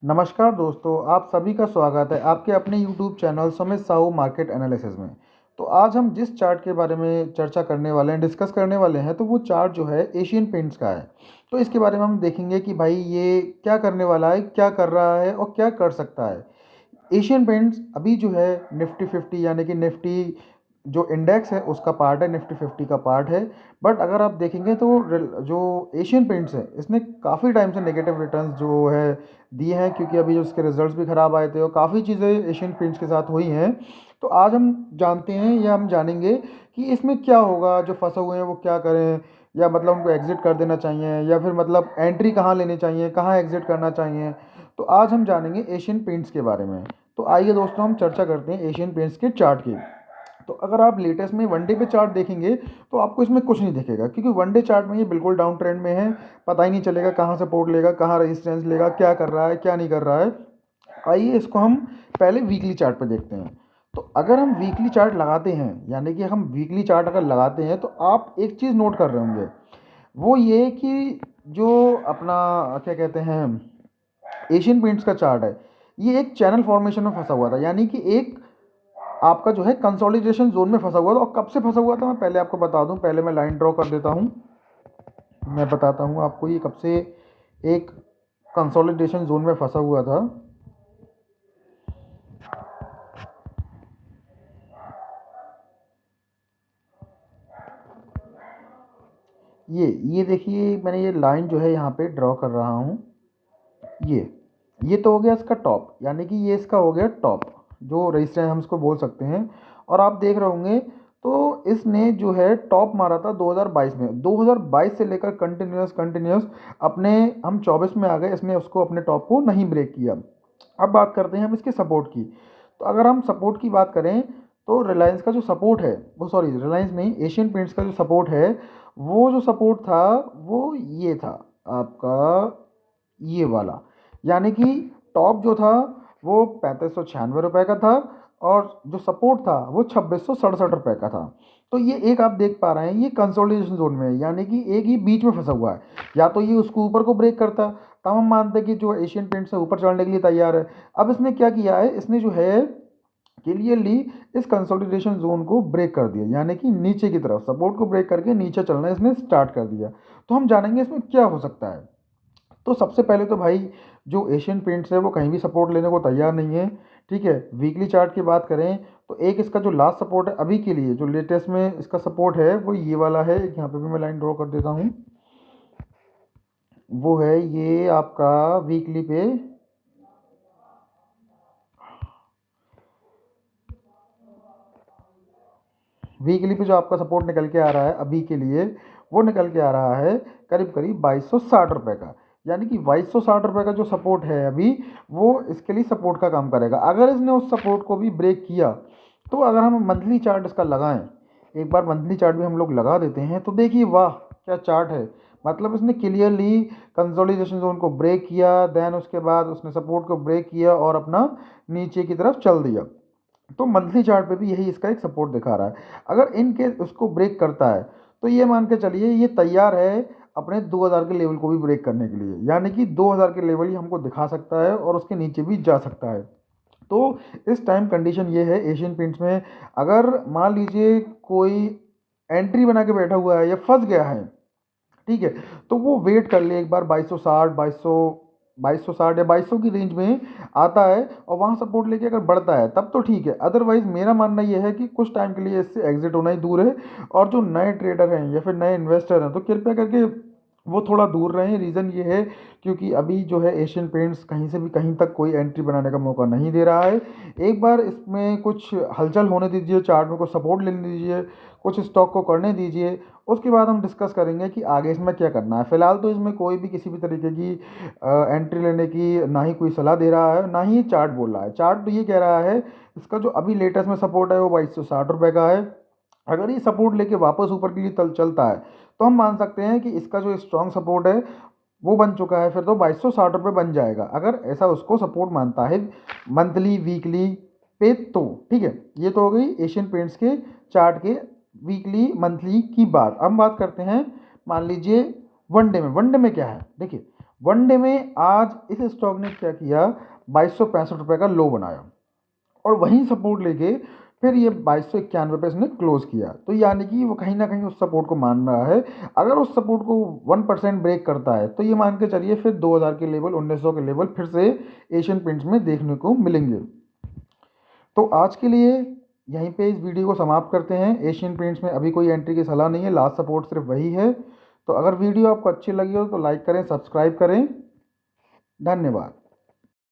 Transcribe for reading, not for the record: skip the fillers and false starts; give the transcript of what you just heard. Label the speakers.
Speaker 1: नमस्कार दोस्तों, आप सभी का स्वागत है आपके अपने YouTube channel Sumit Sahu market analysis में। तो आज हम जिस चार्ट के बारे में चर्चा करने वाले हैं, डिस्कस करने वाले हैं, तो वो चार्ट जो है एशियन पेंट्स का है। तो इसके बारे में हम देखेंगे कि भाई ये क्या करने वाला है, क्या कर रहा है और क्या कर सकता है। एशियन पेंट्स अभी जो है निफ्टी 50 यानी कि निफ्टी जो इंडेक्स है उसका पार्ट है, निफ्टी 50 का पार्ट है। बट अगर आप देखेंगे तो जो एशियन पेंट्स है इसने काफ़ी टाइम से नेगेटिव रिटर्न्स जो है दिए हैं, क्योंकि अभी जो उसके रिजल्ट्स भी ख़राब आए थे और काफ़ी चीज़ें एशियन पेंट्स के साथ हुई हैं। तो आज हम जानते हैं या हम जानेंगे कि इसमें क्या होगा, जो फंसे हुए हैं वो क्या करें, या मतलब उनको एग्ज़िट कर देना चाहिए, या फिर मतलब एंट्री कहाँ लेनी चाहिए, कहाँ एग्ज़िट करना चाहिए। तो आज हम जानेंगे एशियन पेंट्स के बारे में। तो आइए दोस्तों हम चर्चा करते हैं एशियन पेंट्स के चार्ट की। तो अगर आप लेटेस्ट में वनडे पे चार्ट देखेंगे तो आपको इसमें कुछ नहीं दिखेगा, क्योंकि वनडे चार्ट में ये बिल्कुल डाउन ट्रेंड में है। पता ही नहीं चलेगा कहाँ सपोर्ट लेगा, कहाँ रेजिस्टेंस लेगा, क्या कर रहा है क्या नहीं कर रहा है। आइए इसको हम पहले वीकली चार्ट पे देखते हैं। तो अगर हम वीकली चार्ट लगाते हैं, यानी कि हम वीकली चार्ट अगर लगाते हैं, तो आप एक चीज़ नोट कर रहे होंगे, वो ये कि जो अपना क्या कहते हैं एशियन पेंट्स का चार्ट है, ये एक चैनल फॉर्मेशन में फंसा हुआ था। यानी कि एक आपका जो है कंसोलिडेशन जोन में फंसा हुआ था। और कब से फंसा हुआ था मैं पहले आपको बता दूं, पहले मैं लाइन ड्रॉ कर देता हूं। मैं बताता हूं आपको ये कब से एक कंसोलिडेशन जोन में फंसा हुआ था। ये देखिए, मैंने ये लाइन जो है यहाँ पे ड्रॉ कर रहा हूँ। ये ये तो हो गया इसका टॉप, यानी कि ये इसका हो गया टॉप, जो रेजिस्टेंस हम इसको बोल सकते हैं। और आप देख रहे होंगे तो इसने जो है टॉप मारा था 2022 में। 2022 से लेकर कंटिन्यूस कंटिन्यूस अपने हम 24 में आ गए, इसने उसको अपने टॉप को नहीं ब्रेक किया। अब बात करते हैं हम इसके सपोर्ट की। तो अगर हम सपोर्ट की बात करें तो रिलायंस का जो सपोर्ट है, वो सॉरी रिलायंस नहीं, एशियन पेंट्स का जो सपोर्ट है, वो जो सपोर्ट था वो ये था आपका, ये वाला। यानी कि टॉप जो था वो 3596 रुपये का था, और जो सपोर्ट था वो 2667 रुपये का था। तो ये एक आप देख पा रहे हैं, ये कंसोलिडेशन जोन में है, यानी कि एक ही बीच में फंसा हुआ है। या तो ये उसको ऊपर को ब्रेक करता, तब हम मानते हैं कि जो एशियन पेंट से ऊपर चढ़ने के लिए तैयार है। अब इसने क्या किया है, इसने जो है क्लियरली इस कंसोलिडेशन जोन को ब्रेक कर दिया, यानी कि नीचे की तरफ सपोर्ट को ब्रेक करके नीचे चलना इसने स्टार्ट कर दिया। तो हम जानेंगे इसमें क्या हो सकता है। तो सबसे पहले तो भाई जो एशियन पेंट्स है वो कहीं भी सपोर्ट लेने को तैयार नहीं है। ठीक है, वीकली चार्ट की बात करें तो एक इसका जो लास्ट सपोर्ट है अभी के लिए, जो लेटेस्ट में इसका सपोर्ट है वो ये वाला है। यहाँ पे भी मैं लाइन ड्रॉ कर देता हूँ। वो है ये आपका वीकली पे, वीकली पे जो आपका सपोर्ट निकल के आ रहा है अभी के लिए, वो निकल के आ रहा है करीब करीब 2260 रुपये का। यानी कि 2260 रुपये का जो सपोर्ट है अभी, वो इसके लिए सपोर्ट का काम करेगा। अगर इसने उस सपोर्ट को भी ब्रेक किया, तो अगर हम मंथली चार्ट इसका लगाएं, एक बार मंथली चार्ट भी हम लोग लगा देते हैं, तो देखिए वाह क्या चार्ट है। मतलब इसने क्लियरली कंसोलिडेशन जोन को ब्रेक किया, देन उसके बाद उसने सपोर्ट को ब्रेक किया और अपना नीचे की तरफ चल दिया। तो मंथली चार्ट पे भी यही इसका एक सपोर्ट दिखा रहा है। अगर इन केस उसको ब्रेक करता है, तो ये मान के चलिए ये तैयार है अपने 2000 के लेवल को भी ब्रेक करने के लिए। यानी कि 2000 के लेवल ही हमको दिखा सकता है और उसके नीचे भी जा सकता है। तो इस टाइम कंडीशन ये है एशियन पेंट्स में, अगर मान लीजिए कोई एंट्री बना के बैठा हुआ है या फंस गया है, ठीक है, तो वो वेट कर ले एक बार 2260, 2260 या 2200 की रेंज में आता है और वहाँ सपोर्ट लेके अगर बढ़ता है तब तो ठीक है। अदरवाइज मेरा मानना ये है कि कुछ टाइम के लिए इससे एग्जिट होना ही दूर है। और जो नए ट्रेडर हैं या फिर नए इन्वेस्टर हैं, तो कृपया करके वो थोड़ा दूर रहें। रीज़न ये है क्योंकि अभी जो है एशियन पेंट्स कहीं से भी कहीं तक कोई एंट्री बनाने का मौका नहीं दे रहा है। एक बार इसमें कुछ हलचल होने दीजिए, चार्ट में कुछ सपोर्ट लेने दीजिए, कुछ स्टॉक को करने दीजिए, उसके बाद हम डिस्कस करेंगे कि आगे इसमें क्या करना है। फिलहाल तो इसमें कोई भी किसी भी तरीके की एंट्री लेने की ना ही कोई सलाह दे रहा है, ना ही चार्ट बोल रहा है। चार्ट तो ये कह रहा है इसका जो अभी लेटेस्ट में सपोर्ट है वो 2260 रुपये का है। अगर ये सपोर्ट लेके वापस ऊपर के लिए चलता है, तो हम मान सकते हैं कि इसका जो स्ट्रॉन्ग सपोर्ट है वो बन चुका है, फिर तो 2260 रुपये बन जाएगा अगर ऐसा उसको सपोर्ट मानता है मंथली वीकली पे। तो ठीक है, ये तो हो गई एशियन पेंट्स के चार्ट के वीकली मंथली की बात। अब बात करते हैं मान लीजिए वनडे में। वनडे में क्या है देखिए, वनडे में आज इस स्टॉक ने क्या किया, 2265 रुपये का लो बनाया और वहीं सपोर्ट लेके फिर ये 2291 पे इसने क्लोज किया। तो यानी कि वो कहीं ना कहीं उस सपोर्ट को मान रहा है। अगर उस सपोर्ट को 1% ब्रेक करता है तो ये मान के चलिए फिर 2000 के लेवल, 1900 के लेवल फिर से एशियन पेंट्स में देखने को मिलेंगे। तो आज के लिए यहीं पे इस वीडियो को समाप्त करते हैं। एशियन पेंट्स में अभी कोई एंट्री की सलाह नहीं है, लास्ट सपोर्ट सिर्फ वही है। तो अगर वीडियो आपको अच्छी लगी हो तो लाइक करें, सब्सक्राइब करें। धन्यवाद।